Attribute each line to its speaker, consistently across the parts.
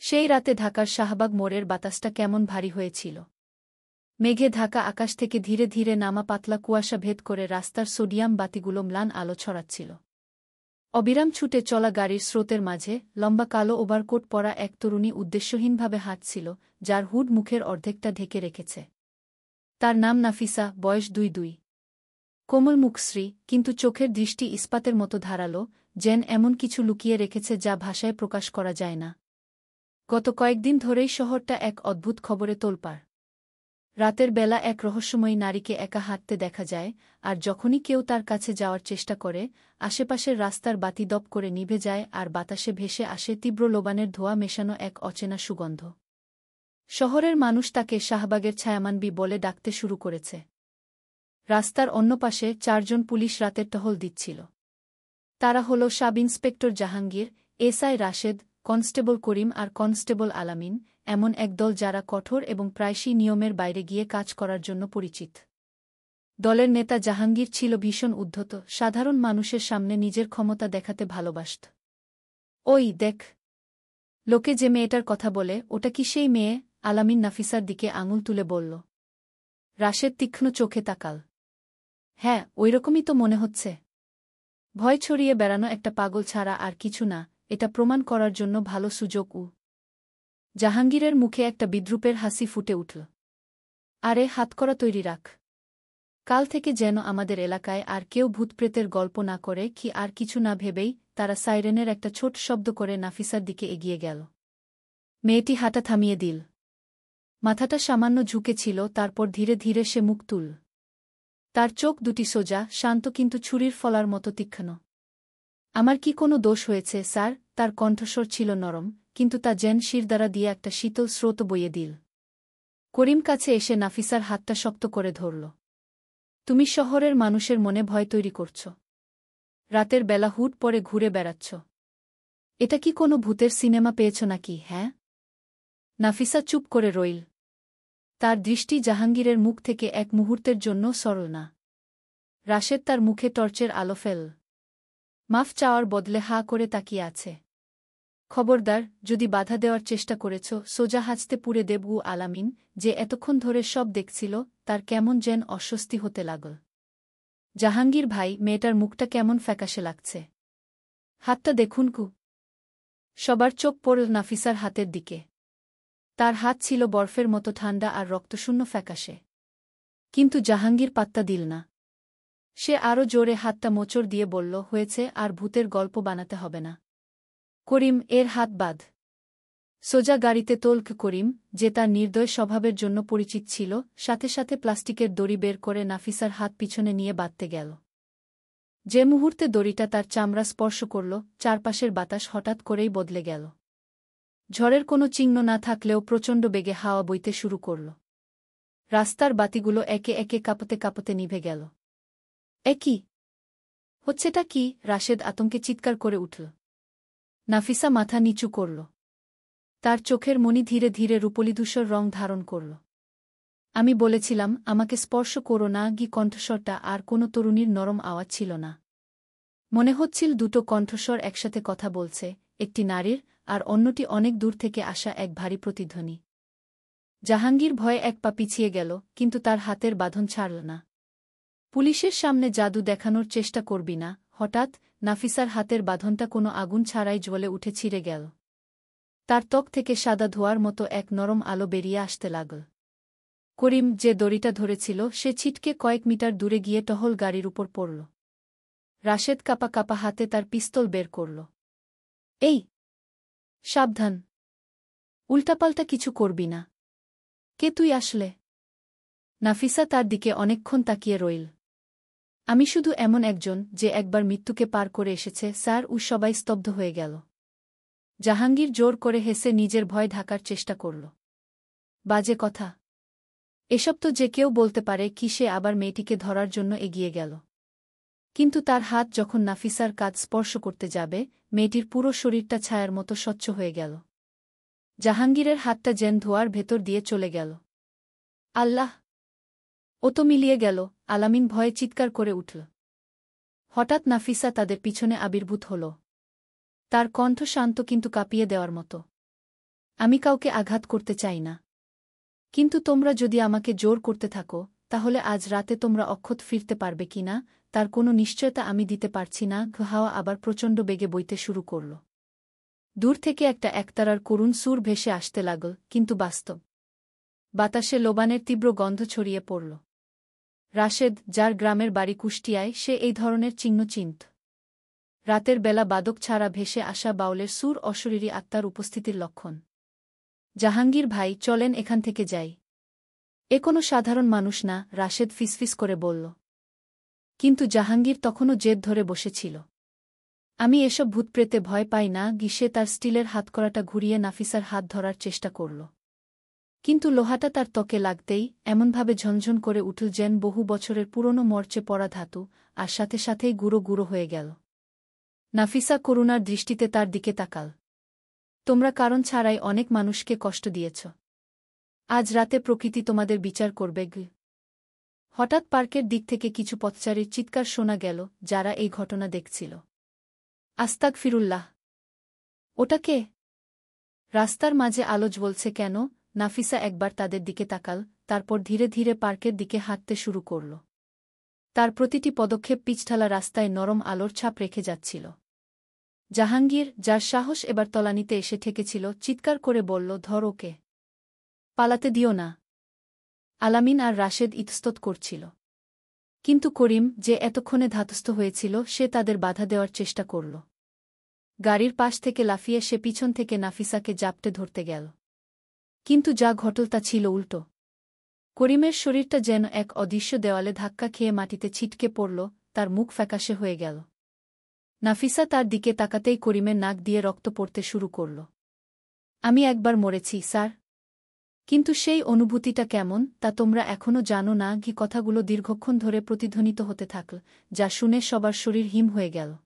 Speaker 1: সেই রাতে ঢাকার শাহবাগ মোড়ের বাতাসটা কেমন ভারী হয়েছিল। মেঘে ঢাকা আকাশ থেকে ধীরে ধীরে নামা পাতলা কুয়াশা ভেদ করে রাস্তার সোডিয়াম বাতিগুলো ম্লান আলো ছড়াচ্ছিল। অবিরাম ছুটে চলা গাড়ির স্রোতের মাঝে লম্বা কালো ওভারকোট পরা এক তরুণী উদ্দেশ্যহীনভাবে হাঁটছিল, যার হুড মুখের অর্ধেকটা ঢেকে রেখেছে। তার নাম নাফিসা, বয়স 22। কোমল মুখশ্রী, কিন্তু চোখের দৃষ্টি ইস্পাতের মতো ধারালো, যেন এমন কিছু লুকিয়ে রেখেছে যা ভাষায় প্রকাশ করা যায় না। গত কয়েকদিন ধরেই শহরটা এক অদ্ভুত খবরে তোলপাড়। রাতের বেলা এক রহস্যময়ী নারীকে একা হাঁটতে দেখা যায়, আর যখনই কেউ তার কাছে যাওয়ার চেষ্টা করে, আশেপাশের রাস্তার বাতি দপ করে নিভে যায় আর বাতাসে ভেসে আসে তীব্র লোবানের ধোঁয়া মেশানো এক অচেনা সুগন্ধ। শহরের মানুষ তাকে শাহবাগের ছায়ামানবী বলে ডাকতে শুরু করেছে। রাস্তার অন্য পাশে 4 জন পুলিশ রাতের টহল দিচ্ছিল। তারা হল sub inspector Jahangir, SI Rashed, constable Karim আর কনস্টেবল আলামিন, এমন এক দল যারা কঠোর এবং প্রায়শই নিয়মের বাইরে গিয়ে কাজ করার জন্য পরিচিত। দলের নেতা জাহাঙ্গীর ছিল ভীষণ উদ্ধত, সাধারণ মানুষের সামনে নিজের ক্ষমতা দেখাতে ভালোবাসত। ওই দেখ, লোকে যে মেয়েটার কথা বলে, ওটা কি সেই মেয়ে? আলামিন নাফিসার দিকে আঙুল তুলে বলল। রাশেদ তীক্ষ্ণ চোখে তাকাল। হ্যাঁ, ওইরকমই তো মনে হচ্ছে। ভয় ছড়িয়ে বেড়ানো একটা পাগল ছাড়া আর কিছু না, এটা প্রমাণ করার জন্য ভালো সুযোগ। জাহাঙ্গীরের মুখে একটা বিদ্রূপের হাসি ফুটে উঠল। আরে, হাতকড়া তৈরি রাখ। কাল থেকে যেন আমাদের এলাকায় আর কেউ ভূতপ্রেতের গল্প না করে। কি আর কিছু না ভেবেই তারা সাইরেনের একটা ছোট শব্দ করে নাফিসার দিকে এগিয়ে গেল। মেয়েটি হাঁটা থামিয়ে দিল। মাথাটা সামান্য ঝুঁকেছিল, তারপর ধীরে ধীরে সে মুখ তুলল। তার চোখ দুটি সোজা, শান্ত কিন্তু ছুরির ফলার মতো তীক্ষ্ণ। আমার কি কোনো দোষ হয়েছে, স্যার? তার কণ্ঠস্বর ছিল নরম, কিন্তু তা যেন শিরদাঁড়া দিয়ে একটা শীতল স্রোত বইয়ে দিল। করিম কাছে এসে নাফিসার হাতটা শক্ত করে ধরল। তুমি শহরের মানুষের মনে ভয় তৈরি করছ। রাতের বেলা হুট পরে ঘুরে বেড়াচ্ছ। এটা কি কোনো ভূতের সিনেমা পেয়েছ নাকি? হ্যাঁ? নাফিসা চুপ করে রইল। তার দৃষ্টি জাহাঙ্গীরের মুখ থেকে এক মুহূর্তের জন্য সরল না। রাশেদ তার মুখে টর্চের আলো ফেল। মাফ চাওয়ার বদলে হা করে তাকিয়ে আছে। খবরদার, যদি বাধা দেওয়ার চেষ্টা করেছ, সোজা হাঁচতে পুড়ে দেব। আলামিন, যে এতক্ষণ ধরে সব দেখছিল, তার কেমন যেন অস্বস্তি হতে লাগল। জাহাঙ্গীর ভাই, মেয়েটার মুখটা কেমন ফ্যাকাশে লাগছে। হাতটা দেখুন। সবার চোখ পড়ল নাফিসার হাতের দিকে। তার হাত ছিল বরফের মতো ঠান্ডা আর রক্তশূন্য ফ্যাকাশে। কিন্তু জাহাঙ্গীর পাত্তা দিল না। সে আরও জোরে হাতটা মোচড় দিয়ে বলল, হয়েছে, আর ভূতের গল্প বানাতে হবে না। করিম, এর হাত বাঁধ। সোজা গাড়িতে তোলক। করিম, যে তার নির্দয় স্বভাবের জন্য পরিচিত ছিল, সাথে সাথে প্লাস্টিকের দড়ি বের করে নাফিসার হাত পিছনে নিয়ে বাঁধতে গেল। যে মুহূর্তে দড়িটা তার চামড়া স্পর্শ করল, চারপাশের বাতাস হঠাৎ করেই বদলে গেল। ঝড়ের কোনো চিহ্ন না থাকলেও প্রচণ্ড বেগে হাওয়া বইতে শুরু করল। রাস্তার বাতিগুলো একে একে কাঁপতে কাঁপতে নিভে গেল। কি হচ্ছেটা কি? রাশেদ আতঙ্কে চিৎকার করে উঠল। নাফিসা মাথা নিচু করল। তার চোখের মণি ধীরে ধীরে রূপলিধূসর রং ধারণ করল। আমি বলেছিলাম, আমাকে স্পর্শ করো না। কণ্ঠস্বরটা আর কোনো তরুণীর নরম আওয়াজ ছিল না। মনে হচ্ছিল দুটো কণ্ঠস্বর একসাথে কথা বলছে, একটি নারীর আর অন্যটি অনেক দূর থেকে আসা এক ভারী প্রতিধ্বনি। জাহাঙ্গীর ভয়ে এক পা পিছিয়ে গেল, কিন্তু তার হাতের বাঁধন ছাড়ল না। পুলিশের সামনে জাদু দেখানোর চেষ্টা করবি না। হঠাৎ নাফিসার হাতের বাঁধনটা কোনো আগুন ছাড়াই জ্বলে উঠে ছিঁড়ে গেল। তার ত্বক থেকে সাদা ধোঁয়ার মতো এক নরম আলো বেরিয়ে আসতে লাগল। করিম, যে দড়িটা ধরেছিল, সে ছিটকে কয়েক মিটার দূরে গিয়ে টহল গাড়ির উপর পড়ল। রাশেদ কাপা কাপা হাতে তার পিস্তল বের করল। এই, সাবধান, উল্টাপাল্টা কিছু করবি না। কে তুই আসলে? নাফিসা তার দিকে অনেকক্ষণ তাকিয়ে রইল। আমি শুধু এমন একজন যে একবার মৃত্যুকে পার করে এসেছে, স্যার। সবাই স্তব্ধ হয়ে গেল। জাহাঙ্গীর জোর করে হেসে নিজের ভয় ঢাকার চেষ্টা করল। বাজে কথা। এসব তো যে কেউ বলতে পারে। কি? সে আবার মেয়েটিকে ধরার জন্য এগিয়ে গেল। কিন্তু তার হাত যখন নাফিসার কাঁধ স্পর্শ করতে যাবে, মেয়েটির পুরো শরীরটা ছায়ার মতো স্বচ্ছ হয়ে গেল। জাহাঙ্গীরের হাতটা যেন ধোঁয়ার ভেতর দিয়ে চলে গেল। আল্লাহ! ও তো মিলিয়ে গেল। আলামিন ভয়ে চিৎকার করে উঠল। হঠাৎ নাফিসা তাদের পিছনে আবির্ভূত হল। তার কণ্ঠ শান্ত কিন্তু কাঁপিয়ে দেওয়ার মতো। আমি কাউকে আঘাত করতে চাই না। কিন্তু তোমরা যদি আমাকে জোর করতে থাকো, তাহলে আজ রাতে তোমরা অক্ষত ফিরতে পারবে কিনা তার কোনো নিশ্চয়তা আমি দিতে পারছি না। হাওয়া আবার প্রচণ্ড বেগে বইতে শুরু করল। দূর থেকে একটা একতারার করুণ সুর ভেসে আসতে লাগল, কিন্তু বাস্তব বাতাসে লোবানের তীব্র গন্ধ ছড়িয়ে পড়ল। রাশেদ, যার গ্রামের বাড়ি কুষ্টিয়ায়, সে এই ধরনের চিহ্ন চিনত। রাতের বেলা বাদক ছাড়া ভেসে আসা বাউলের সুর অশরীরী আত্মার উপস্থিতির লক্ষণ। জাহাঙ্গীর ভাই, চলেন এখান থেকে যাই। এ কোনো সাধারণ মানুষ না, রাশেদ ফিসফিস করে বলল। কিন্তু জাহাঙ্গীর তখনও জেদ ধরে বসেছিল। আমি এসব ভূতপ্রেতে ভয় পাই না। সে তার স্টিলের হাতকড়াটা ঘুরিয়ে নাফিসার হাত ধরার চেষ্টা করল। কিন্তু লোহাটা তার ত্বকে লাগতেই এমনভাবে ঝনঝন করে উঠল যেন বহু বছরের পুরনো মরচে পড়া ধাতু, আর সাথে সাথেই গুঁড়ো গুঁড়ো হয়ে গেল। নাফিসা করুণার দৃষ্টিতে তার দিকে তাকাল। তোমরা কারণ ছাড়াই অনেক মানুষকে কষ্ট দিয়েছ। আজ রাতে প্রকৃতি তোমাদের বিচার করবে। হঠাৎ পার্কের দিক থেকে কিছু পথচারীর চিৎকার শোনা গেল, যারা এই ঘটনা দেখছিল। আস্তাগফিরুল্লাহ! ওটা কে? রাস্তার মাঝে আলো জ্বলছে কেন? নাফিসা একবার তাদের দিকে তাকাল, তারপর ধীরে ধীরে পার্কের দিকে হাঁটতে শুরু করল। তার প্রতিটি পদক্ষেপ পিচঢালা রাস্তায় নরম আলোর ছাপ রেখে যাচ্ছিল। জাহাঙ্গীর, যার সাহস এবার তলানিতে এসে ঠেকেছিল, চিৎকার করে বলল, ধর ওকে! পালাতে দিও না! আলামিন আর রাশেদ ইতস্তত করছিল। কিন্তু করিম, যে এতক্ষণে ধাতস্থ হয়েছিল, সে তাদের বাধা দেওয়ার চেষ্টা করল। গাড়ির পাশ থেকে লাফিয়ে সে পিছন থেকে নাফিসাকে জাপটে ধরতে গেল। কিন্তু যা ঘটল তা ছিল উল্টো। করিমের শরীরটা যেন এক অদৃশ্য দেওয়ালে ধাক্কা খেয়ে মাটিতে ছিটকে পড়ল, তার মুখ ফ্যাকাশে হয়ে গেল। নাফিসা তার দিকে তাকাতেই করিমের নাক দিয়ে রক্ত পড়তে শুরু করল। আমি একবার মরেছি, স্যার। কিন্তু সেই অনুভূতিটা কেমন তা তোমরা এখনও জানো না। কথাগুলো দীর্ঘক্ষণ ধরে প্রতিধ্বনিত হতে থাকল, যা শুনে সবার শরীর হিম হয়ে গেল।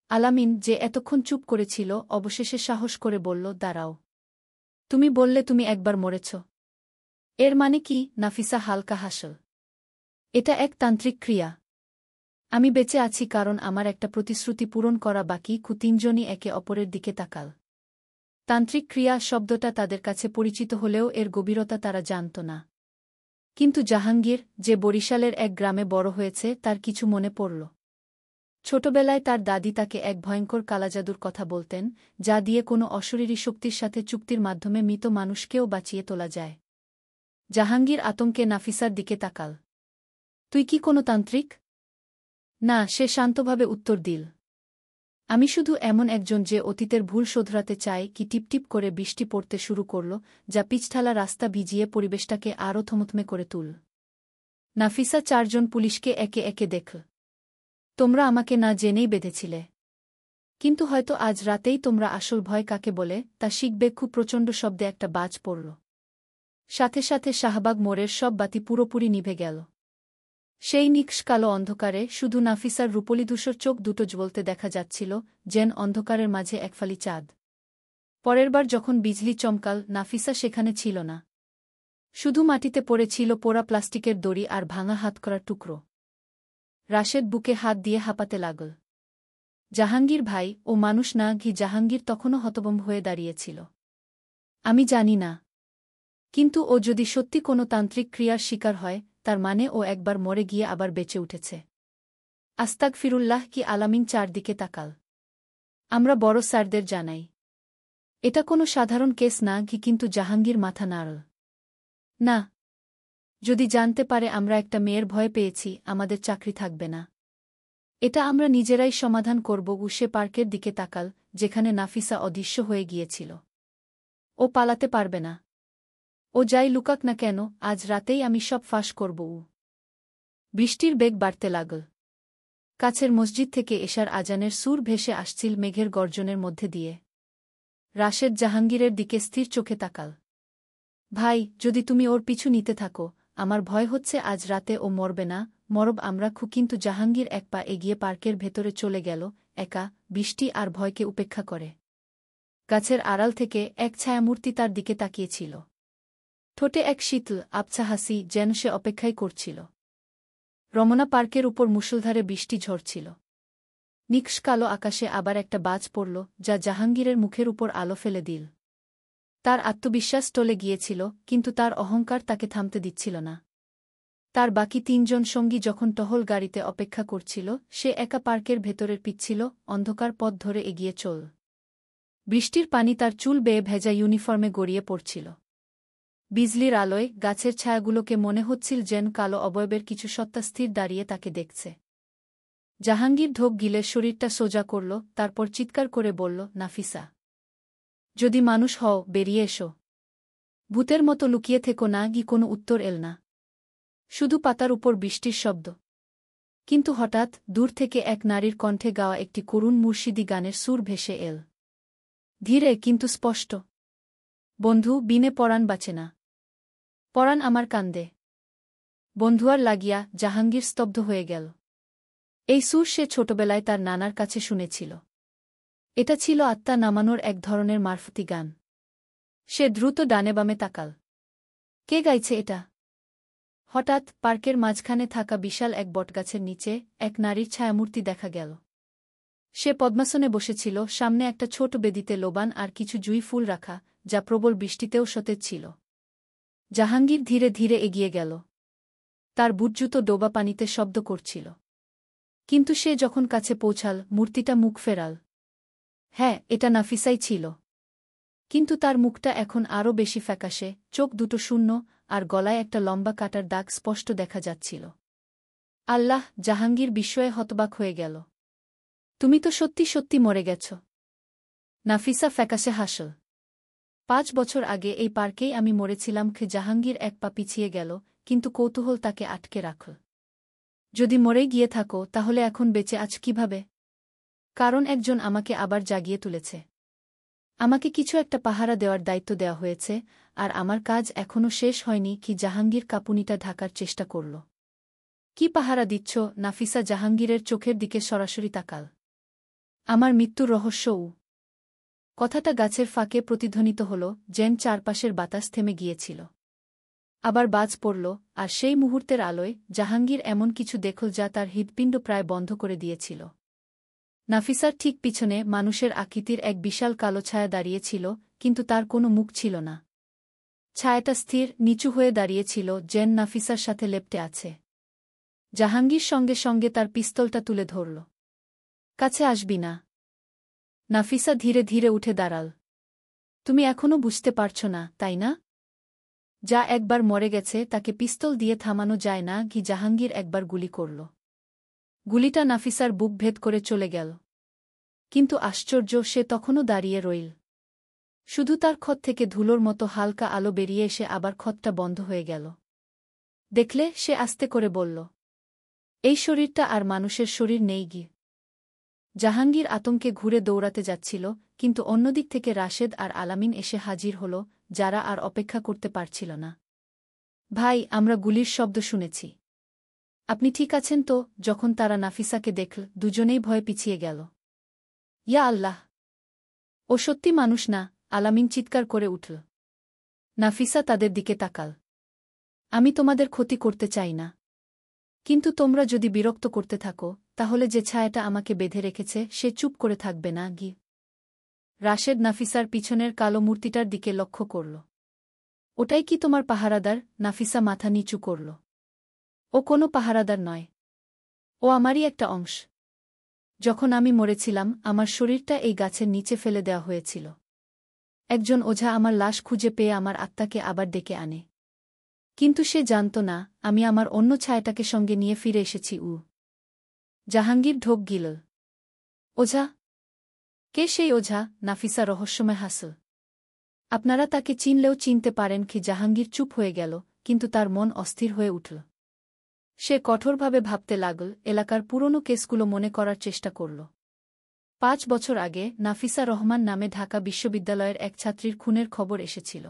Speaker 1: আলামিন, যে এতক্ষণ চুপ করেছিল, অবশেষে সাহস করে বলল, দাঁড়াও! তুমি বললে তুমি একবার মরেছ। এর মানে কি? নাফিসা হালকা হাসল। এটা এক তান্ত্রিক ক্রিয়া। আমি বেঁচে আছি কারণ আমার একটা প্রতিশ্রুতি পূরণ করা বাকি। তিনজনই একে অপরের দিকে তাকাল। তান্ত্রিক ক্রিয়া শব্দটা তাদের কাছে পরিচিত হলেও এর গভীরতা তারা জানত না। কিন্তু জাহাঙ্গীর, যে বরিশালের এক গ্রামে বড় হয়েছে, তার কিছু মনে পড়ল। ছোটবেলায় তার দাদি তাকে এক ভয়ঙ্কর কালাজাদুর কথা বলতেন, যা দিয়ে কোনো অশরীরী শক্তির সাথে চুক্তির মাধ্যমে মৃত মানুষকেও বাঁচিয়ে তোলা যায়। জাহাঙ্গীর আতঙ্কে নাফিসার দিকে তাকাল। তুই কি কোনো তান্ত্রিক? না, সে শান্তভাবে উত্তর দিল। আমি শুধু এমন একজন যে অতীতের ভুল শোধরাতে চায়। টিপটিপ করে বৃষ্টি পড়তে শুরু করল, যা পিচঢালা রাস্তা ভিজিয়ে পরিবেশটাকে আরও থমথমে করে তুল। নাফিসা চারজন পুলিশকে একে একে দেখল। তোমরা আমাকে না জেনেই বেঁধেছিলে। কিন্তু হয়তো আজ রাতেই তোমরা আসল ভয় কাকে বলে তা শিখবে। খুব প্রচণ্ড শব্দে একটা বাজ পড়ল। সাথে সাথে শাহবাগ মোড়ের সব বাতি পুরোপুরি নিভে গেল। সেই নিকষ কালো অন্ধকারে শুধু নাফিসার রূপলিধূসর চোখ দুটো জ্বলতে দেখা যাচ্ছিল, যেন অন্ধকারের মাঝে একফালি চাঁদ। পরেরবার যখন বিজলি চমকাল, নাফিসা সেখানে ছিল না। শুধু মাটিতে পড়েছিল পোড়া প্লাস্টিকের দড়ি আর ভাঙা হাতকড়ার টুকরো। রাশেদ বুকে হাত দিয়ে হাঁপাতে লাগল। জাহাঙ্গীর ভাই, ও মানুষ না। জাহাঙ্গীর তখনও হতভম্ব হয়ে দাঁড়িয়েছিল। আমি জানি না। কিন্তু ও যদি সত্যি কোনো তান্ত্রিক ক্রিয়ার শিকার হয়, তার মানে ও একবার মরে গিয়ে আবার বেঁচে উঠেছে। আস্তাগফিরুল্লাহ! আলামিন চারদিকে তাকাল। আমরা বড় স্যারদের জানাই। এটা কোনো সাধারণ কেস না। কিন্তু জাহাঙ্গীর মাথা নাড়ল। না। যদি জানতে পারে আমরা একটা মেয়ের ভয় পেয়েছি, আমাদের চাকরি থাকবে না। এটা আমরা নিজেরাই সমাধান করব। সে পার্কের দিকে তাকাল, যেখানে নাফিসা অদৃশ্য হয়ে গিয়েছিল। ও পালাতে পারবে না। ও যাই লুকাক না কেন, আজ রাতেই আমি সব ফাঁস করব। বৃষ্টির বেগ বাড়তে লাগল। কাছের মসজিদ থেকে এশার আজানের সুর ভেসে আসছিল মেঘের গর্জনের মধ্যে দিয়ে। রাশেদ জাহাঙ্গীরের দিকে স্থির চোখে তাকাল। ভাই, যদি তুমি ওর পিছু নিতে থাকো, আমার ভয় হচ্ছে আজ রাতে ও মরবে না, মরব আমরা। কিন্তু জাহাঙ্গীর এক পা এগিয়ে পার্কের ভেতরে চলে গেল, একা, বৃষ্টি আর ভয়কে উপেক্ষা করে। গাছের আড়াল থেকে এক ছায়ামূর্তি তার দিকে তাকিয়েছিল। ঠোঁটে এক শীতল, আবছা হাসি, যেন সে অপেক্ষাই করছিল। রমনা পার্কের উপর মুষলধারে বৃষ্টি ঝরছিল। নিকষ কালো আকাশে আবার একটা বাজ পড়ল, যা জাহাঙ্গীরের মুখের উপর আলো ফেলে দিল। তার আত্মবিশ্বাস টলে গিয়েছিল, কিন্তু তার অহংকার তাকে থামতে দিচ্ছিল না। তার বাকি ৩ জন সঙ্গী যখন টহল গাড়িতে অপেক্ষা করছিল, সে একা পার্কের ভেতরের পিচ্ছিল, অন্ধকার পথ ধরে এগিয়ে চল। বৃষ্টির পানি তার চুল বেয়ে ভেজা ইউনিফর্মে গড়িয়ে পড়ছিল। বিজলির আলোয় গাছের ছায়াগুলোকে মনে হচ্ছিল যেন কালো অবয়বের কিছু সত্তা স্থির দাঁড়িয়ে তাকে দেখছে। জাহাঙ্গীর ঢোক গিলে শরীরটা সোজা করল, তারপর চিৎকার করে বলল, নাফিসা, যদি মানুষ হও বেরিয়ে এসো। ভূতের মতো লুকিয়ে থেকো না। কোনো উত্তর এল না, শুধু পাতার উপর বৃষ্টির শব্দ। কিন্তু হঠাৎ দূর থেকে এক নারীর কণ্ঠে গাওয়া একটি করুণ মুর্শিদি গানের সুর ভেসে এল, ধীরে কিন্তু স্পষ্ট। বন্ধু বিনে পরাণ বাঁচে না, পরাণ আমার কান্দে। বন্ধুয়ার লাগিয়া জাহাঙ্গীর স্তব্ধ হয়ে গেল। এই সুর সে ছোটবেলায় তার নানার কাছে শুনেছিল। এটা ছিল আত্মা নামানোর এক ধরনের মারফতি গান। সে দ্রুত ডানে বামে তাকাল। কে গাইছে এটা? হঠাৎ পার্কের মাঝখানে থাকা বিশাল এক বটগাছের নিচে এক নারীর ছায়ামূর্তি দেখা গেল। সে পদ্মাসনে বসেছিল, সামনে একটা ছোট বেদিতে লোবান আর কিছু জুঁই ফুল রাখা, যা প্রবল বৃষ্টিতেও সতেজ ছিল। জাহাঙ্গীর ধীরে ধীরে এগিয়ে গেল। তার বুটজুতো ডোবা পানিতে শব্দ করছিল। কিন্তু সে যখন কাছে পৌঁছাল, মূর্তিটা মুখ ফেরাল। হ্যাঁ, এটা নাফিসাই ছিল। কিন্তু তার মুখটা এখন আরও বেশি ফ্যাকাশে, চোখ দুটো শূন্য, আর গলায় একটা লম্বা কাটার দাগ স্পষ্ট দেখা যাচ্ছিল। আল্লাহ! জাহাঙ্গীর বিস্ময়ে হতবাক হয়ে গেল। তুমি তো সত্যি সত্যি মরে গেছ। নাফিসা ফ্যাকাশে হাসল। ৫ বছর আগে এই পার্কেই আমি মরেছিলাম। জাহাঙ্গীর এক পা পিছিয়ে গেল, কিন্তু কৌতূহল তাকে আটকে রাখল। যদি মরেই গিয়ে থাকো, তাহলে এখন বেঁচে আছ কিভাবে? কারণ একজন আমাকে আবার জাগিয়ে তুলেছে। আমাকে কিছু একটা পাহারা দেওয়ার দায়িত্ব দেওয়া হয়েছে, আর আমার কাজ এখনও শেষ হয়নি। জাহাঙ্গীর কাঁপুনিটা ঢাকার চেষ্টা করল। কি পাহারা দিচ্ছ? নাফিসা জাহাঙ্গীরের চোখের দিকে সরাসরি তাকাল। আমার মৃত্যুর রহস্য। কথাটা গাছের ফাঁকে প্রতিধ্বনিত হল, যেন চারপাশের বাতাস থেমে গিয়েছিল। আবার বাজ পড়ল, আর সেই মুহূর্তের আলোয় জাহাঙ্গীর এমন কিছু দেখল যা তার হৃৎপিণ্ড প্রায় বন্ধ করে দিয়েছিল। নাফিসার ঠিক পিছনে মানুষের আকৃতির এক বিশাল কালো ছায়া দাঁড়িয়েছিল, কিন্তু তার কোনো মুখ ছিল না। ছায়াটা স্থির, নিচু হয়ে দাঁড়িয়েছিল, যেন নাফিসার সাথে লেপ্টে আছে। জাহাঙ্গীর সঙ্গে সঙ্গে তার পিস্তলটা তুলে ধরল। কাছে আসবি না। নাফিসা ধীরে ধীরে উঠে দাঁড়াল। তুমি এখনও বুঝতে পারছ না, তাই না? যা একবার মরে গেছে তাকে পিস্তল দিয়ে থামানো যায় না। জাহাঙ্গীর একবার গুলি করল। গুলিটা নাফিসার বুক ভেদ করে চলে গেল। কিন্তু আশ্চর্য, সে তখনও দাঁড়িয়ে রইল। শুধু তার ক্ষত থেকে ধুলোর মতো হালকা আলো বেরিয়ে এসে আবার ক্ষতটা বন্ধ হয়ে গেল। দেখলে? সে আস্তে করে বলল। এই শরীরটা আর মানুষের শরীর নেই। জাহাঙ্গীর আতঙ্কে ঘুরে দৌড়াতে যাচ্ছিল, কিন্তু অন্যদিক থেকে রাশেদ আর আলামিন এসে হাজির হল, যারা আর অপেক্ষা করতে পারছিল না। ভাই, আমরা গুলির শব্দ শুনেছি। আপনি ঠিক আছেন তো? যখন তারা নাফিসাকে দেখল, দুজনেই ভয়ে পিছিয়ে গেল। ইয়া আল্লাহ! ও সত্যি মানুষ না! আলামিন চিৎকার করে উঠল। নাফিসা তাদের দিকে তাকাল। আমি তোমাদের ক্ষতি করতে চাই না, কিন্তু তোমরা যদি বিরক্ত করতে থাকো, তাহলে যে ছায়াটা আমাকে বেঁধে রেখেছে সে চুপ করে থাকবে না। রাশেদ নাফিসার পিছনের কালো মূর্তিটার দিকে লক্ষ্য করল। ওটাই কি তোমার পাহারাদার? নাফিসা মাথা নিচু করল। ও কোনো পাহারাদার নয়, ও আমারই একটা অংশ। যখন আমি মরেছিলাম, আমার শরীরটা এই গাছের নিচে ফেলে দেওয়া হয়েছিল। একজন ওঝা আমার লাশ খুঁজে পেয়ে আমার আত্মাকে আবার ডেকে আনে। কিন্তু সে জানত না, আমি আমার অন্য ছায়াটাকে সঙ্গে নিয়ে ফিরে এসেছি। জাহাঙ্গীর ঢোক গিল। ওঝা? কে সেই ওঝা? নাফিসা রহস্যময় হাসল। আপনারা তাকে চিনলেও চিনতে পারেন। জাহাঙ্গীর চুপ হয়ে গেল, কিন্তু তার মন অস্থির হয়ে উঠল। সে কঠোরভাবে ভাবতে লাগল, এলাকার পুরনো কেসগুলো মনে করার চেষ্টা করল। ৫ বছর আগে নাফিসা রহমান নামে ঢাকা বিশ্ববিদ্যালয়ের এক ছাত্রীর খুনের খবর এসেছিল।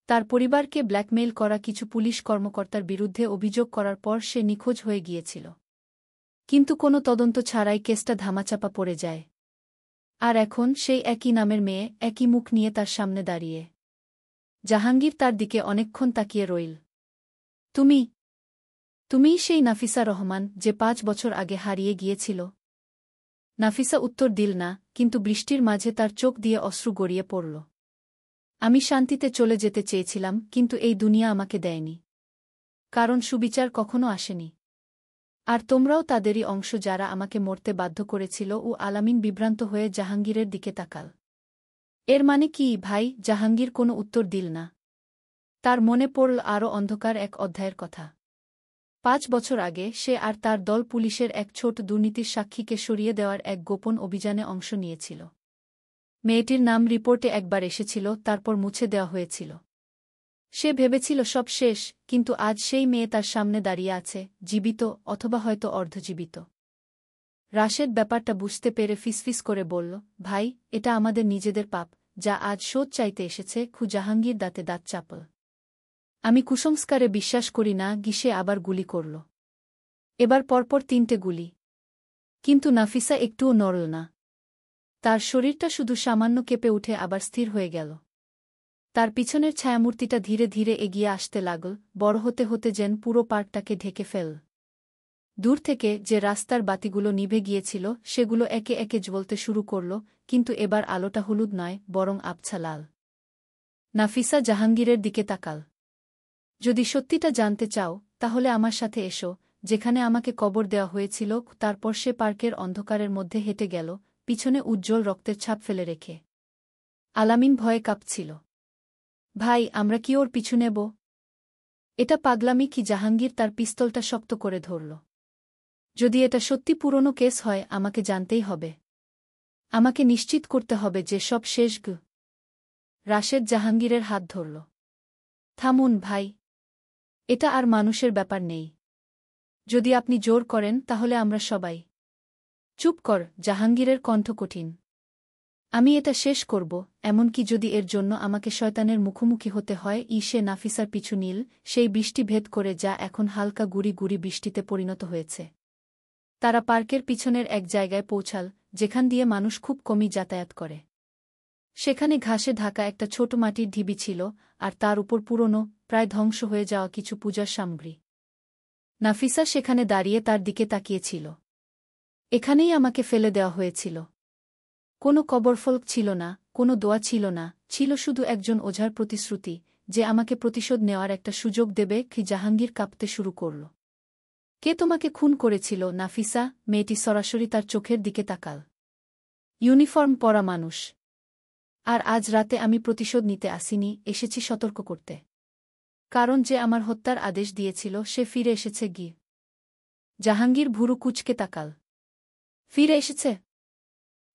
Speaker 1: তার পরিবারকে ব্ল্যাকমেইল করা কিছু পুলিশ কর্মকর্তার বিরুদ্ধে অভিযোগ করার পর সে নিখোঁজ হয়ে গিয়েছিল। কিন্তু কোনো তদন্ত ছাড়াই কেসটা ধামাচাপা পড়ে যায়। আর এখন সেই একই নামের মেয়ে একই মুখ নিয়ে তার সামনে দাঁড়িয়ে। জাহাঙ্গীর তার দিকে অনেকক্ষণ তাকিয়ে রইল। তুমিই সেই নাফিসা রহমান যে ৫ বছর আগে হারিয়ে গিয়েছিল? নাফিসা উত্তর দিল না, কিন্তু বৃষ্টির মাঝে তার চোখ দিয়ে অশ্রু গড়িয়ে পড়ল। আমি শান্তিতে চলে যেতে চেয়েছিলাম, কিন্তু এই দুনিয়া আমাকে দেয়নি। কারণ সুবিচার কখনো আসেনি। আর তোমরাও তাদেরই অংশ যারা আমাকে মরতে বাধ্য করেছিল। ও আলামিন বিভ্রান্ত হয়ে জাহাঙ্গীরের দিকে তাকাল। এর মানে কি ভাই? জাহাঙ্গীর কোনো উত্তর দিল না। তার মনে পড়ল আরও অন্ধকার এক অধ্যায়ের কথা। ৫ বছর আগে সে আর তার দল পুলিশের এক ছোট দুর্নীতির সাক্ষীকে সরিয়ে দেওয়ার এক গোপন অভিযানে অংশ নিয়েছিল। মেয়েটির নাম রিপোর্টে একবার এসেছিল, তারপর মুছে দেওয়া হয়েছিল। সে ভেবেছিল সব শেষ, কিন্তু আজ সেই মেয়ে তার সামনে দাঁড়িয়ে আছে, জীবিত অথবা হয়তো অর্ধজীবিত। রাশেদ ব্যাপারটা বুঝতে পেরে ফিসফিস করে বলল, ভাই, এটা আমাদের নিজেদের পাপ, যা আজ শোধ চাইতে এসেছে। জাহাঙ্গীর দাঁতে দাঁত চাপল। আমি কুসংস্কারে বিশ্বাস করি না। গিসে আবার গুলি করল। এবার পরপর ৩টে গুলি। কিন্তু নাফিসা একটুও নড়ল না। তার শরীরটা শুধু সামান্য কেঁপে উঠে আবার স্থির হয়ে গেল। তার পিছনের ছায়ামূর্তিটা ধীরে ধীরে এগিয়ে আসতে লাগল, বড় হতে হতে যেন পুরো পার্কটাকে ঢেকে ফেল। দূর থেকে যে রাস্তার বাতিগুলো নিভে গিয়েছিল সেগুলো একে একে জ্বলতে শুরু করল, কিন্তু এবার আলোটা হলুদ নয়, বরং আবছা লাল। নাফিসা জাহাঙ্গীরের দিকে তাকাল। যদি সত্যিটা জানতে চাও, তাহলে আমার সাথে এসো, যেখানে আমাকে কবর দেওয়া হয়েছিল। তারপর সে পার্কের অন্ধকারের মধ্যে হেঁটে গেল, পিছনে উজ্জ্বল রক্তের ছাপ ফেলে রেখে। আলামিন ভয়ে কাঁপছিল। ভাই, আমরা কি ওর পিছু নেব? এটা পাগলামি কি? জাহাঙ্গীর তার পিস্তলটা শক্ত করে ধরল। যদি এটা সত্যি পুরনো কেস হয়, আমাকে জানতেই হবে। আমাকে নিশ্চিত করতে হবে যে সব শেষ। রাশেদ জাহাঙ্গীরের হাত ধরল। থামুন ভাই, এটা আর মানুষের ব্যাপার নেই। যদি আপনি জোর করেন তাহলে আমরা সবাই। চুপ কর। জাহাঙ্গীরের কণ্ঠ কঠিন। আমি এটা শেষ করব, এমনকি যদি এর জন্য আমাকে শয়তানের মুখোমুখি হতে হয়। সে নাফিসার পিছু নীল, সেই বৃষ্টি ভেদ করে যা এখন হালকা গুড়ি গুড়ি বৃষ্টিতে পরিণত হয়েছে। তারা পার্কের পিছনের এক জায়গায় পৌঁছাল, যেখান দিয়ে মানুষ খুব কমই যাতায়াত করে। সেখানে ঘাসে ঢাকা একটা ছোট মাটির ঢিবি ছিল, আর তার উপর পুরনো, প্রায় ধ্বংস হয়ে যাওয়া কিছু পূজার সামগ্রী। নাফিসা সেখানে দাঁড়িয়ে তার দিকে তাকিয়েছিল। এখানেই আমাকে ফেলে দেওয়া হয়েছিল। কোনো কবরফলক ছিল না, কোনো দোয়া ছিল না, ছিল শুধু একজন ওঝার প্রতিশ্রুতি, যে আমাকে প্রতিশোধ নেওয়ার একটা সুযোগ দেবে। জাহাঙ্গীর কাঁপতে শুরু করল। কে তোমাকে খুন করেছিল নাফিসা? মেয়েটি সরাসরি তার চোখের দিকে তাকাল। ইউনিফর্ম পরা মানুষ। আর আজ রাতে আমি প্রতিশোধ নিতে আসিনি, এসেছি সতর্ক করতে। কারণ যে আমার হত্যার আদেশ দিয়েছিল সে ফিরে এসেছে। জাহাঙ্গীর ভুরু কুঁচকে তাকাল। ফিরে এসেছে?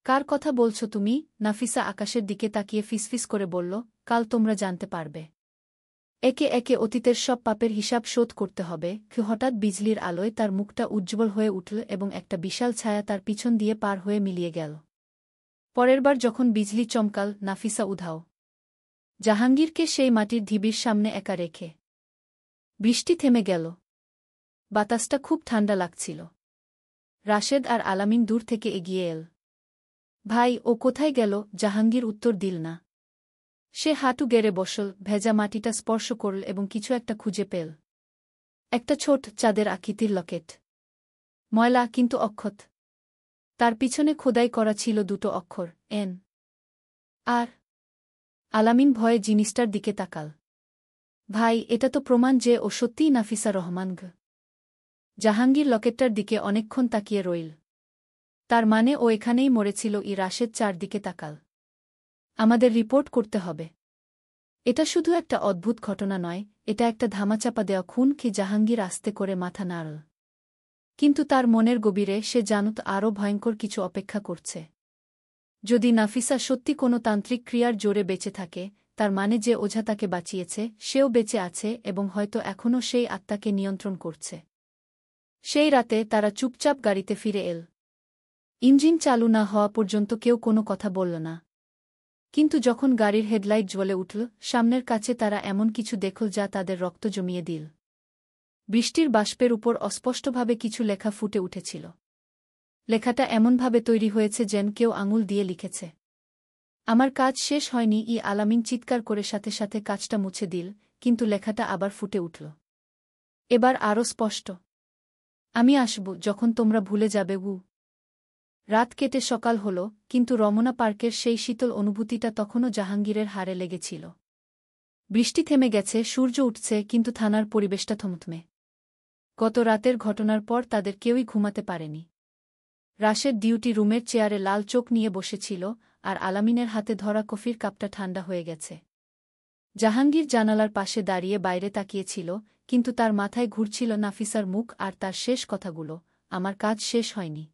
Speaker 1: কার কথা বলছো তুমি? নাফিসা আকাশের দিকে তাকিয়ে ফিসফিস করে বলল, কাল তোমরা জানতে পারবে। একে একে অতীতের সব পাপের হিসাব শোধ করতে হবে। হঠাৎ বিজলির আলোয় তার মুখটা উজ্জ্বল হয়ে উঠল এবং একটা বিশাল ছায়া তার পিছন দিয়ে পার হয়ে মিলিয়ে গেল। পরেরবার যখন বিজলি চমকাল, নাফিসা উধাও। জাহাঙ্গীরকে সেই মাটির ঢিবির সামনে একা রেখে। বৃষ্টি থেমে গেল। বাতাসটা খুব ঠান্ডা লাগছিল। রাশেদ আর আলামিন দূর থেকে এগিয়ে এল। ভাই, ও কোথায় গেল? জাহাঙ্গীর উত্তর দিল না। সে হাঁটু গেড়ে বসল, ভেজা মাটিটা স্পর্শ করল এবং কিছু একটা খুঁজে পেল। একটা ছোট চাঁদের আকৃতির লকেট। ময়লা কিন্তু অক্ষত। তার পিছনে খোদাই করা ছিল দুটো অক্ষর, এন আর। আলামিন ভয়ে জিনিসটার দিকে তাকাল। ভাই, এটা তো প্রমাণ যে ও সত্যিই নাফিসা রহমান। জাহাঙ্গীর লকেটটার দিকে অনেকক্ষণ তাকিয়ে রইল। তার মানে ও এখানেই মরেছিল। রাশেদ চারদিকে তাকাল। আমাদের রিপোর্ট করতে হবে। এটা শুধু একটা অদ্ভুত ঘটনা নয়, এটা একটা ধামাচাপা দেওয়া খুন। জাহাঙ্গীর আস্তে করে মাথা নাড়ল। কিন্তু তার মনের গভীরে সে জানত আরও ভয়ঙ্কর কিছু অপেক্ষা করছে। যদি নাফিসা সত্যি কোনো তান্ত্রিক ক্রিয়ার জোরে বেঁচে থাকে, তার মানে যে ওঝা তাকে বাঁচিয়েছে সেও বেঁচে আছে এবং হয়তো এখনও সেই আত্মাকে নিয়ন্ত্রণ করছে। সেই রাতে তারা চুপচাপ গাড়িতে ফিরে এল। ইঞ্জিন চালু না হওয়া পর্যন্ত কেউ কোনো কথা বলল না। কিন্তু যখন গাড়ির হেডলাইট জ্বলে উঠল, সামনের কাছে তারা এমন কিছু দেখল যা তাদের রক্ত জমিয়ে দিল। বৃষ্টির বাষ্পের উপর অস্পষ্টভাবে কিছু লেখা ফুটে উঠেছিল। লেখাটা এমনভাবে তৈরি হয়েছে যেন কেউ আঙুল দিয়ে লিখেছে। আমার কাজ শেষ হয়নি। আলামিন চিৎকার করে সাথে সাথে কাজটা মুছে দিল, কিন্তু লেখাটা আবার ফুটে উঠল। এবার আরও স্পষ্ট। আমি আসব যখন তোমরা ভুলে যাবে। রাত কেটে সকাল হল, কিন্তু রমনা পার্কের সেই শীতল অনুভূতিটা তখনও জাহাঙ্গীরের হাড়ে লেগেছিল। বৃষ্টি থেমে গেছে, সূর্য উঠছে, কিন্তু থানার পরিবেশটা থমথমে। গত রাতের ঘটনার পর তাদের কেউই ঘুমাতে পারেনি। রাশেদ ডিউটি রুমের চেয়ারে লাল চোখ নিয়ে বসেছিল, আর আলামিনের হাতে ধরা কফির কাপটা ঠান্ডা হয়ে গেছে। জাহাঙ্গীর জানালার পাশে দাঁড়িয়ে বাইরে তাকিয়েছিল, কিন্তু তার মাথায় ঘুরছিল নাফিসার মুখ আর তার শেষ কথাগুলো, আমার কাজ শেষ হয়নি।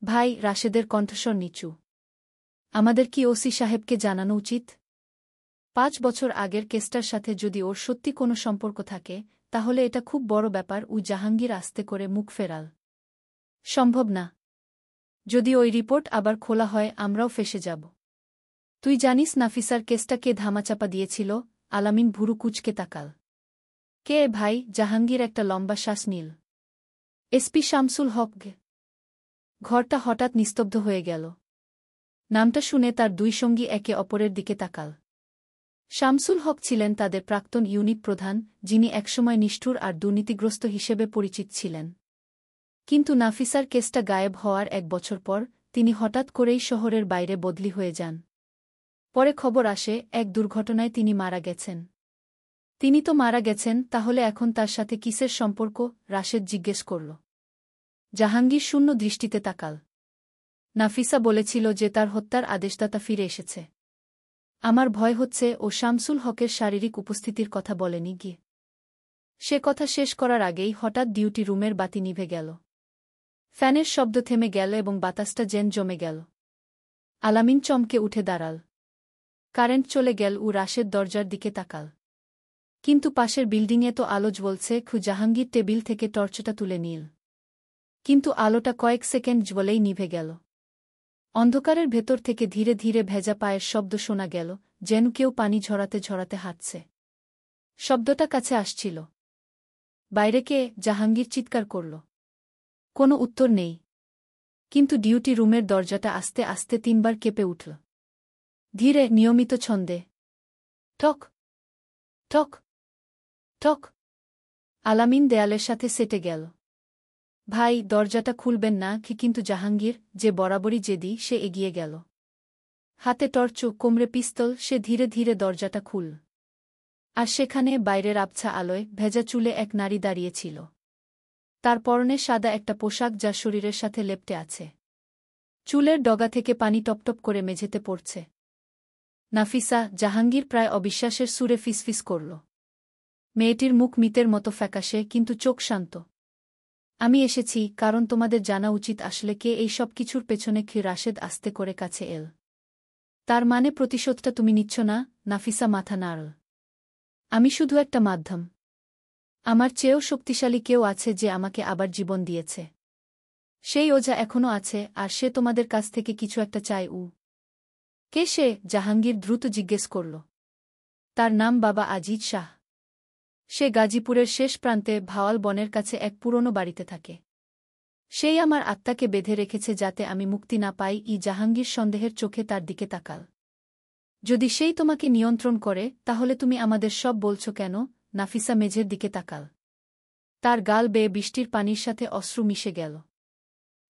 Speaker 1: ভাই, রাশেদের কণ্ঠস্বর নিচু। আমাদের কি ওসি সাহেবকে জানানো উচিত? 5 বছর আগের কেসটার সাথে যদি ওর সত্যি কোনো সম্পর্ক থাকে, তাহলে এটা খুব বড় ব্যাপার। জাহাঙ্গীর আস্তে করে মুখ ফেরাল। সম্ভব না। যদি ওই রিপোর্ট আবার খোলা হয়, আমরাও ফেঁসে যাব। তুই জানিস নাফিসার কেসটা কে ধামাচাপা দিয়েছিল? আলামিন ভুরু কুঁচকে তাকাল। কে ভাই? জাহাঙ্গীর একটা লম্বা শ্বাস নিল। এসপি শামসুল হক। ঘরটা হঠাৎ নিস্তব্ধ হয়ে গেল। নামটা শুনে তার দুই সঙ্গী একে অপরের দিকে তাকাল। শামসুল হক ছিলেন তাদের প্রাক্তন ইউনিট প্রধান, যিনি একসময় নিষ্ঠুর আর দুর্নীতিগ্রস্ত হিসেবে পরিচিত ছিলেন। কিন্তু নাফিসার কেসটা গায়েব হওয়ার 1 বছর পর তিনি হঠাৎ করেই শহরের বাইরে বদলি হয়ে যান। পরে খবর আসে, এক দুর্ঘটনায় তিনি মারা গেছেন। তিনি তো মারা গেছেন, তাহলে এখন তার সাথে কিসের সম্পর্ক? রাশেদ জিজ্ঞেস করল। জাহাঙ্গীর শূন্য দৃষ্টিতে তাকাল। নাফিসা বলেছিল যে তার হত্যার আদেশদাতা ফিরে এসেছে। আমার ভয় হচ্ছে ও শামসুল হকের শারীরিক উপস্থিতির কথা বলেনি গিয়ে। সে কথা শেষ করার আগেই হঠাৎ ডিউটি রুমের বাতি নিভে গেল। ফ্যানের শব্দ থেমে গেল এবং বাতাসটা যেন জমে গেল। আলামিন চমকে উঠে দাঁড়াল। কারেন্ট চলে গেল। রাশেদ দরজার দিকে তাকাল। কিন্তু পাশের বিল্ডিংয়ে তো আলো জ্বলছে। জাহাঙ্গীর টেবিল থেকে টর্চটা তুলে নিল। কিন্তু আলোটা কয়েক সেকেন্ড জ্বলেই নিভে গেল। অন্ধকারের ভেতর থেকে ধীরে ধীরে ভেজা পায়ের শব্দ শোনা গেল, যেন কেউ পানি ঝরাতে ঝরাতে হাঁটছে। শব্দটা কাছে আসছিল। বাইরে কে? জাহাঙ্গীর চিৎকার করল। কোনো উত্তর নেই। কিন্তু ডিউটি রুমের দরজাটা আস্তে আস্তে 3 বার কেঁপে উঠল। ধীরে, নিয়মিত ছন্দে। ঠক ঠক ঠক। আলামিন দেয়ালের সাথে সেটে গেল। ভাই, দরজাটা খুলবেন না কি? কিন্তু জাহাঙ্গীর, যে বরাবরই জেদি, সে এগিয়ে গেল। হাতে টর্চ, কোমরে পিস্তল, সে ধীরে ধীরে দরজাটা খুল। আর সেখানে বাইরের আবছা আলোয় ভেজা চুলে এক নারী দাঁড়িয়েছিল। তার পরনে সাদা একটা পোশাক যা শরীরের সাথে লেপ্টে আছে। চুলের ডগা থেকে পানি টপটপ করে মেঝেতে পড়ছে। নাফিসা! জাহাঙ্গীর প্রায় অবিশ্বাসের সুরে ফিসফিস করল। মেয়েটির মুখ মিতের মতো ফ্যাকাশে, কিন্তু চোখ শান্ত। আমি এসেছি কারণ তোমাদের জানা উচিত আসলে কে এই সব কিছুর পেছনে। রাশেদ আস্তে করে কাছে এল। তার মানে প্রতিশোধটা তুমি নিচ্ছ না? নাফিসা মাথা নাড়ল। আমি শুধু একটা মাধ্যম। আমার চেয়েও শক্তিশালী কেউ আছে যে আমাকে আবার জীবন দিয়েছে। সেই ওঝা এখনও আছে, আর সে তোমাদের কাছ থেকে কিছু একটা চায়। কে সে? জাহাঙ্গীর দ্রুত জিজ্ঞেস করল। তার নাম বাবা আজিজ শাহ। সে গাজীপুরের শেষ প্রান্তে ভাওয়াল বনের কাছে এক পুরনো বাড়িতে থাকে। সেই আমার আত্মাকে বেঁধে রেখেছে যাতে আমি মুক্তি না পাই। জাহাঙ্গীর সন্দেহের চোখে তার দিকে তাকাল। যদি সেই তোমাকে নিয়ন্ত্রণ করে, তাহলে তুমি আমাদের সব বলছ কেন? নাফিসা মেঝের দিকে তাকাল। তার গাল বেয়ে বৃষ্টির পানির সাথে অশ্রু মিশে গেল।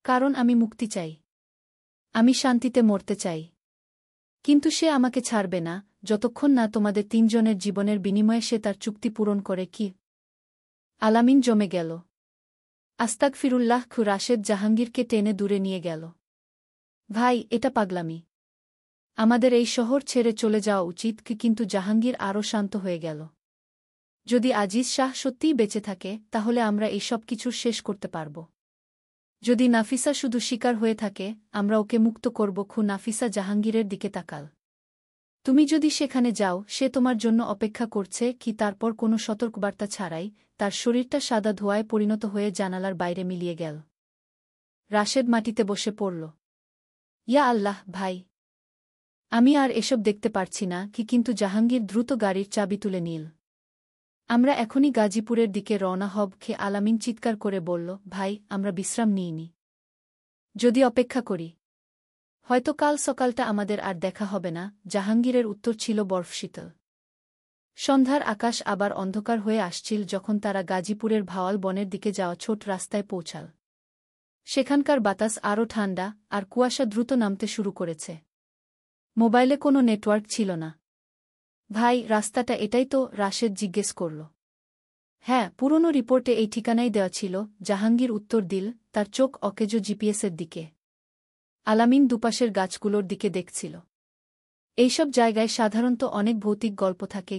Speaker 1: কারণ আমি মুক্তি চাই। আমি শান্তিতে মরতে চাই। কিন্তু সে আমাকে ছাড়বে না, যতক্ষণ না তোমাদের 3 জনের জীবনের বিনিময়ে সে তার চুক্তি পূরণ করে। কি? আলামিন জমে গেল। আস্তাগফিরুল্লাহ। রাশেদ জাহাঙ্গীরকে টেনে দূরে নিয়ে গেল। ভাই, এটা পাগলামি। আমাদের এই শহর ছেড়ে চলে যাওয়া উচিত। কিন্তু জাহাঙ্গীর আরও শান্ত হয়ে গেল। যদি আজিজ শাহ সত্যিই বেঁচে থাকে, তাহলে আমরা এই সব কিছুর শেষ করতে পারব। যদি নাফিসা শুধু শিকার হয়ে থাকে, আমরা ওকে মুক্ত করব। নাফিসা জাহাঙ্গীরের দিকে তাকাল। তুমি যদি সেখানে যাও, সে তোমার জন্য অপেক্ষা করছে। তারপর কোনো সতর্কবার্তা ছাড়াই তার শরীরটা সাদা ধোঁয়ায় পরিণত হয়ে জানালার বাইরে মিলিয়ে গেল। রাশেদ মাটিতে বসে পড়ল। ইয়া আল্লাহ, ভাই! আমি আর এসব দেখতে পারছি না। কিন্তু জাহাঙ্গীর দ্রুত গাড়ির চাবি তুলে নিল। আমরা এখনই গাজীপুরের দিকে রওনা হব। আলামিন চিৎকার করে বলল, ভাই, আমরা বিশ্রাম নিইনি। যদি অপেক্ষা করি, হয়তো কাল সকালটা আমাদের আর দেখা হবে না। জাহাঙ্গীরের উত্তর ছিল বরফশীতল। সন্ধ্যার আকাশ আবার অন্ধকার হয়ে আসছিল যখন তারা গাজীপুরের ভাওয়াল বনের দিকে যাওয়া ছোট রাস্তায় পৌঁছাল। সেখানকার বাতাস আরও ঠান্ডা, আর কুয়াশা দ্রুত নামতে শুরু করেছে। মোবাইলে কোনো নেটওয়ার্ক ছিল না। ভাই, রাস্তাটা এটাই তো? রাশেদ জিজ্ঞেস করল। হ্যাঁ, পুরনো রিপোর্টে এই ঠিকানাই দেওয়া ছিল, জাহাঙ্গীর উত্তর দিল, তার চোখ অকেজো জিপিএসের দিকে। আলামিন দুপাশের গাছগুলোর দিকে দেখছিল। এইসব জায়গায় সাধারণত অনেক ভৌতিক গল্প থাকে।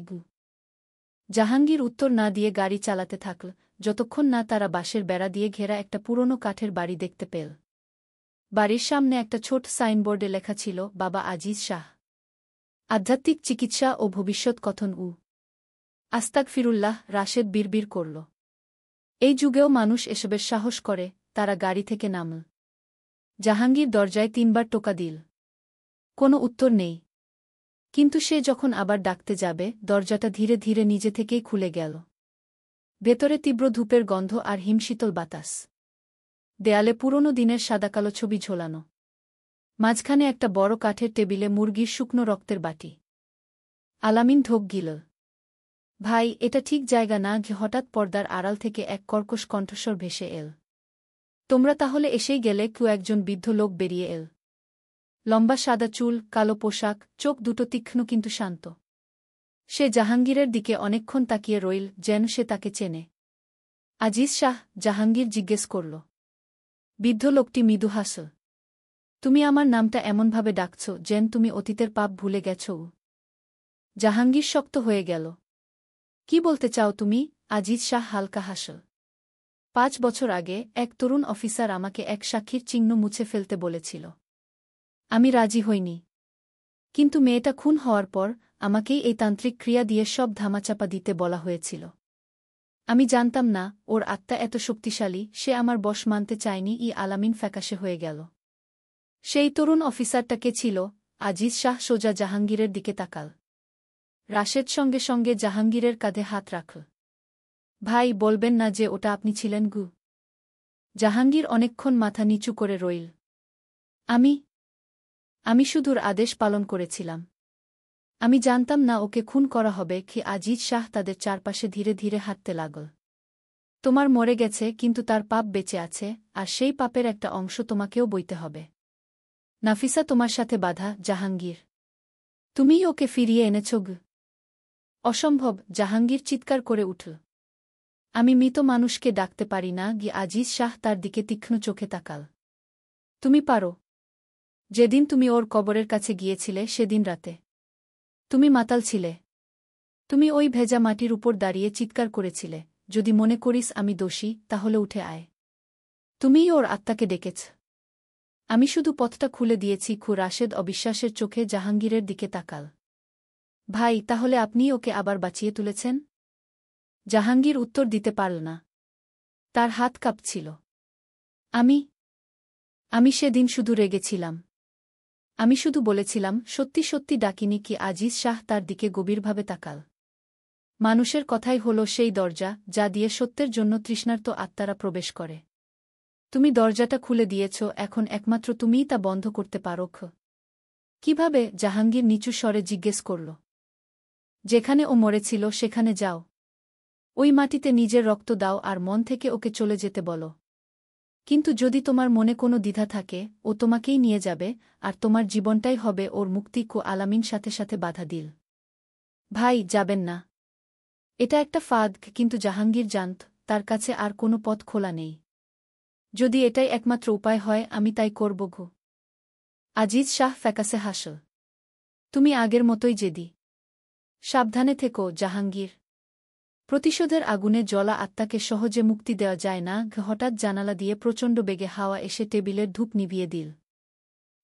Speaker 1: জাহাঙ্গীর উত্তর না দিয়ে গাড়ি চালাতে থাকল, যতক্ষণ না তারা বাঁশের বেড়া দিয়ে ঘেরা একটা পুরনো কাঠের বাড়ি দেখতে পেল। বাড়ির সামনে একটা ছোট সাইনবোর্ডে লেখা ছিল, বাবা আজিজ শাহ, আধ্যাত্মিক চিকিৎসা ও ভবিষ্যৎ কথন। আস্তাগফিরুল্লাহ, রাশেদ বিড়বিড় করল। এই যুগেও মানুষ এসবের সাহস করে। তারা গাড়ি থেকে নামল। জাহাঙ্গীর দরজায় 3বার টোকা দিল। কোনো উত্তর নেই। কিন্তু সে যখন আবার ডাকতে যাবে, দরজাটা ধীরে ধীরে নিজে থেকেই খুলে গেল। ভেতরে তীব্র ধূপের গন্ধ আর হিমশীতল বাতাস। দেয়ালে পুরনো দিনের সাদাকালো ছবি ঝোলানো। মাঝখানে একটা বড় কাঠের টেবিলে মুরগির শুকনো রক্তের বাটি। আলামিন ঢোক গিল। ভাই, এটা ঠিক জায়গা না। হঠাৎ পর্দার আড়াল থেকে এক কর্কশ কণ্ঠস্বর ভেসে এল। তোমরা তাহলে এসেই গেলে। একজন বৃদ্ধ লোক বেরিয়ে এল। লম্বা সাদা চুল, কালো পোশাক, চোখ দুটো তীক্ষ্ণ কিন্তু শান্ত। সে জাহাঙ্গীরের দিকে অনেকক্ষণ তাকিয়ে রইল, যেন সে তাকে চেনে। আজিজ শাহ? জাহাঙ্গীর জিজ্ঞেস করল। বৃদ্ধ লোকটি মৃদু হাসল। তুমি আমার নামটা এমনভাবে ডাকছ যেন তুমি অতীতের পাপ ভুলে গেছ। জাহাঙ্গীর শক্ত হয়ে গেল। কি বলতে চাও তুমি? আজিজ শাহ হালকা হাসল। 5 বছর আগে এক তরুণ অফিসার আমাকে এক সাক্ষীর চিহ্ন মুছে ফেলতে বলেছিল। আমি রাজি হইনি। কিন্তু মেয়েটা খুন হওয়ার পর আমাকেই এই তান্ত্রিক ক্রিয়া দিয়ে সব ধামাচাপা দিতে বলা হয়েছিল। আমি জানতাম না ওর আত্মা এত শক্তিশালী। সে আমার বশ মানতে চায়নি। আলামিন ফ্যাকাশে হয়ে গেল। সেই তরুণ অফিসারটা কে ছিল? আজিজ শাহ সোজা জাহাঙ্গীরের দিকে তাকাল। রাশেদ সঙ্গে সঙ্গে জাহাঙ্গীরের কাঁধে হাত রাখল। ভাই, বলবেন না যে ওটা আপনি ছিলেন? জাহাঙ্গীর অনেকক্ষণ মাথা নিচু করে রইল। আমি শুধুর আদেশ পালন করেছিলাম। আমি জানতাম না ওকে খুন করা হবে। আজিজ শাহ তাদের চারপাশে ধীরে ধীরে হাঁটতে লাগল। তোমার মরে গেছে, কিন্তু তার পাপ বেঁচে আছে, আর সেই পাপের একটা অংশ তোমাকেও বইতে হবে। নাফিসা তোমার সাথে বাধা, জাহাঙ্গীর। তুমিই ওকে ফিরিয়ে এনেছ। অসম্ভব! জাহাঙ্গীর চিৎকার করে উঠল। আমি মৃত মানুষকে ডাকতে পারি না। আজিজ শাহ তার দিকে তীক্ষ্ণ চোখে তাকাল। তুমি পারো। যেদিন তুমি ওর কবরের কাছে গিয়েছিলে, সেদিন রাতে তুমি মাতাল ছিলে। তুমি ওই ভেজা মাটির উপর দাঁড়িয়ে চিৎকার করেছিলে, যদি মনে করিস আমি দোষী, তাহলে উঠে আয়। তুমিই ওর আত্মাকে ডেকেছ। আমি শুধু পথটা খুলে দিয়েছি। রাশেদ অবিশ্বাসের চোখে জাহাঙ্গীরের দিকে তাকাল। ভাই, তাহলে আপনিই ওকে আবার বাঁচিয়ে তুলেছেন? জাহাঙ্গীর উত্তর দিতে পারল না। তার হাত কাঁপছিল। আমি সেদিন শুধু রেগেছিলাম। আমি শুধু বলেছিলাম, সত্যি সত্যি ডাকিনি। আজিজ শাহ তার দিকে গভীরভাবে তাকাল। মানুষের কথাই হল সেই দরজা, যা দিয়ে সত্যের জন্য তৃষ্ণার্ত আত্মারা প্রবেশ করে। তুমি দরজাটা খুলে দিয়েছ, এখন একমাত্র তুমিই তা বন্ধ করতে পারো। কিভাবে? জাহাঙ্গীর নিচু স্বরে জিজ্ঞেস করল। যেখানে ও মরেছিল সেখানে যাও। ওই মাটিতে নিজের রক্ত দাও আর মন থেকে ওকে চলে যেতে বলো। কিন্তু যদি তোমার মনে কোনো দ্বিধা থাকে, ও তোমাকেই নিয়ে যাবে, আর তোমার জীবনটাই হবে ওর মুক্তি। আলামিন সাথে সাথে বাধা দিল। ভাই, যাবেন না। এটা একটা ফাঁদ। কিন্তু জাহাঙ্গীর জানত তার কাছে আর কোনো পথ খোলা নেই। যদি এটাই একমাত্র উপায় হয়, আমি তাই করব। আজিজ শাহ ফ্যাকাসে হাসল। তুমি আগের মতোই জেদি। সাবধানে থেকো, জাহাঙ্গীর। প্রতিশোধের আগুনে জ্বলা আত্মাকে সহজে মুক্তি দেওয়া যায় না। হঠাৎ জানালা দিয়ে প্রচণ্ড বেগে হাওয়া এসে টেবিলের ধূপ নিভিয়ে দিল।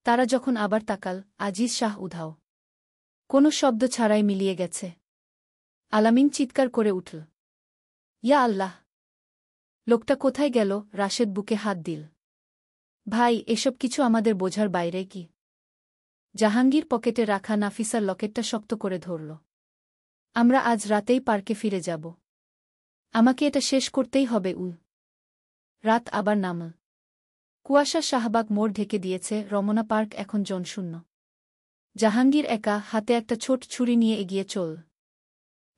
Speaker 1: তারা যখন আবার তাকাল, আজিজ শাহ উধাও। কোনো শব্দ ছাড়াই মিলিয়ে গেছে। আলামিন চিৎকার করে উঠল। ইয়া আল্লাহ! লোকটা কোথায় গেল? রাশেদ বুকে হাত দিল। ভাই, এসব কিছু আমাদের বোঝার বাইরে। কি? জাহাঙ্গীর পকেটে রাখা নাফিসার লকেটটা শক্ত করে ধরল। আমরা আজ রাতেই পার্কে ফিরে যাব। আমাকে এটা শেষ করতেই হবে। রাত আবার নামল। কুয়াশা শাহবাগ মোড় ঢেকে দিয়েছে। রমনা পার্ক এখন জনশূন্য। জাহাঙ্গীর একা হাতে একটা ছোট ছুরি নিয়ে এগিয়ে চল।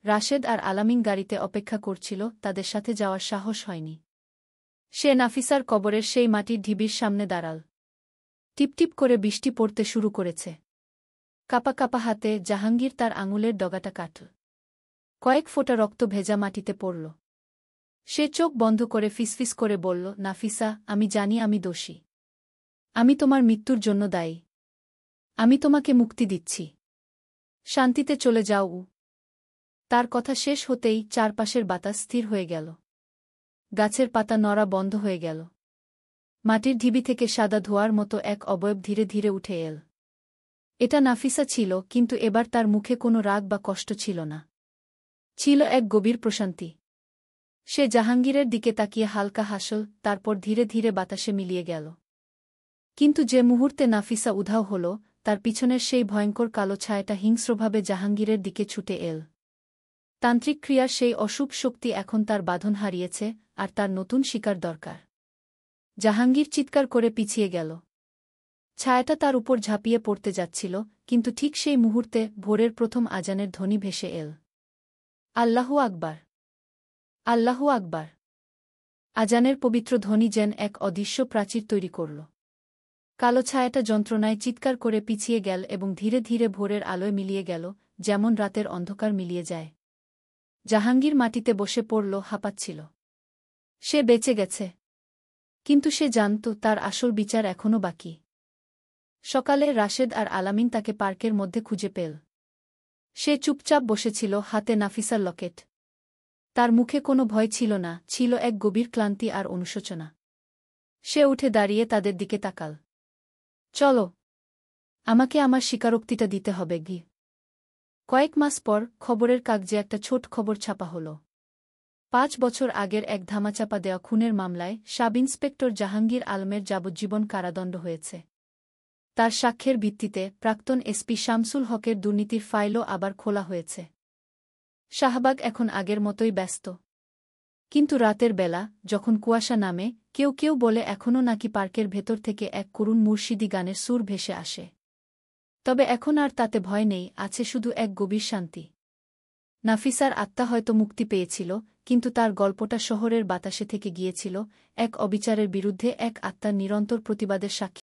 Speaker 1: রাশেদ আর আলামিন গাড়িতে অপেক্ষা করছিল, তাদের সাথে যাওয়ার সাহস হয়নি। সে নাফিসার কবরের সেই মাটির ঢিবির সামনে দাঁড়াল। টিপটিপ করে বৃষ্টি পড়তে শুরু করেছে। কাপা কাপা হাতে জাহাঙ্গীর তার আঙুলের ডগাটা কাটল। কয়েক ফোঁটা রক্ত ভেজা মাটিতে পড়ল। সে চোখ বন্ধ করে ফিসফিস করে বলল, নাফিসা, আমি জানি আমি দোষী। আমি তোমার মৃত্যুর জন্য দায়ী। আমি তোমাকে মুক্তি দিচ্ছি। শান্তিতে চলে যাও। তার কথা শেষ হতেই চারপাশের বাতাস স্থির হয়ে গেল। গাছের পাতা নড়া বন্ধ হয়ে গেল। মাটির ঢিবি থেকে সাদা ধোঁয়ার মতো এক অবয়ব ধীরে ধীরে উঠে এল। এটা নাফিসা ছিল, কিন্তু এবার তার মুখে কোনো রাগ বা কষ্ট ছিল না। ছিল এক গভীর প্রশান্তি। সে জাহাঙ্গীরের দিকে তাকিয়ে হালকা হাসল, তারপর ধীরে ধীরে বাতাসে মিলিয়ে গেল। কিন্তু যে মুহূর্তে নাফিসা উধাও হল, তার পিছনের সেই ভয়ঙ্কর কালো ছায়াটা হিংস্রভাবে জাহাঙ্গীরের দিকে ছুটে এল। তান্ত্রিক ক্রিয়ার সেই অশুভ শক্তি এখন তার বাঁধন হারিয়েছে, আর তার নতুন শিকার দরকার। জাহাঙ্গীর চিৎকার করে পিছিয়ে গেল। ছায়াটা তার উপর ঝাঁপিয়ে পড়তে যাচ্ছিল, কিন্তু ঠিক সেই মুহূর্তে ভোরের প্রথম আজানের ধ্বনি ভেসে এল। আল্লাহু আকবার! আল্লাহু আকবার! আজানের পবিত্র ধ্বনি যেন এক অদৃশ্য প্রাচীর তৈরি করল। কালো ছায়াটা যন্ত্রণায় চিৎকার করে পিছিয়ে গেল এবং ধীরে ধীরে ভোরের আলোয় মিলিয়ে গেল, যেমন রাতের অন্ধকার মিলিয়ে যায়। জাহাঙ্গীর মাটিতে বসে পড়ল, হাঁপাচ্ছিল। সে বেঁচে গেছে, কিন্তু সে জানত তার আসল বিচার এখনও বাকি। সকালে রাশেদ আর আলামিন তাকে পার্কের মধ্যে খুঁজে পেল। সে চুপচাপ বসেছিল, হাতে নাফিসার লকেট। তার মুখে কোনো ভয় ছিল না, ছিল এক গভীর ক্লান্তি আর অনুশোচনা। সে উঠে দাঁড়িয়ে তাদের দিকে তাকাল। চলো, আমাকে আমার স্বীকারোক্তিটা দিতে হবে। কয়েক মাস পর খবরের কাগজে একটা ছোট খবর ছাপা হল। 5 বছর আগের এক ধামাচাপা দেওয়া খুনের মামলায় সাব ইন্সপেক্টর জাহাঙ্গীর আলমের যাবজ্জীবন কারাদণ্ড হয়েছে। তার সাক্ষ্যের ভিত্তিতে প্রাক্তন এসপি শামসুল হকের দুর্নীতির ফাইলও আবার খোলা হয়েছে। শাহবাগ এখন আগের মতোই ব্যস্ত। কিন্তু রাতের বেলা, যখন কুয়াশা নামে, কেউ কেউ বলে এখনও নাকি পার্কের ভেতর থেকে এক করুণ মুর্শিদি গানের সুর ভেসে আসে। তবে এখন আর তাতে ভয় নেই, আছে শুধু এক গভীর শান্তি। নাফিসার আত্মা হয়তো মুক্তি পেয়েছিল, কিন্তু তার গল্পটা শহরের বাতাসে থেকে গিয়েছিল, এক অবিচারের বিরুদ্ধে এক আত্মার নিরন্তর প্রতিবাদের সাক্ষী।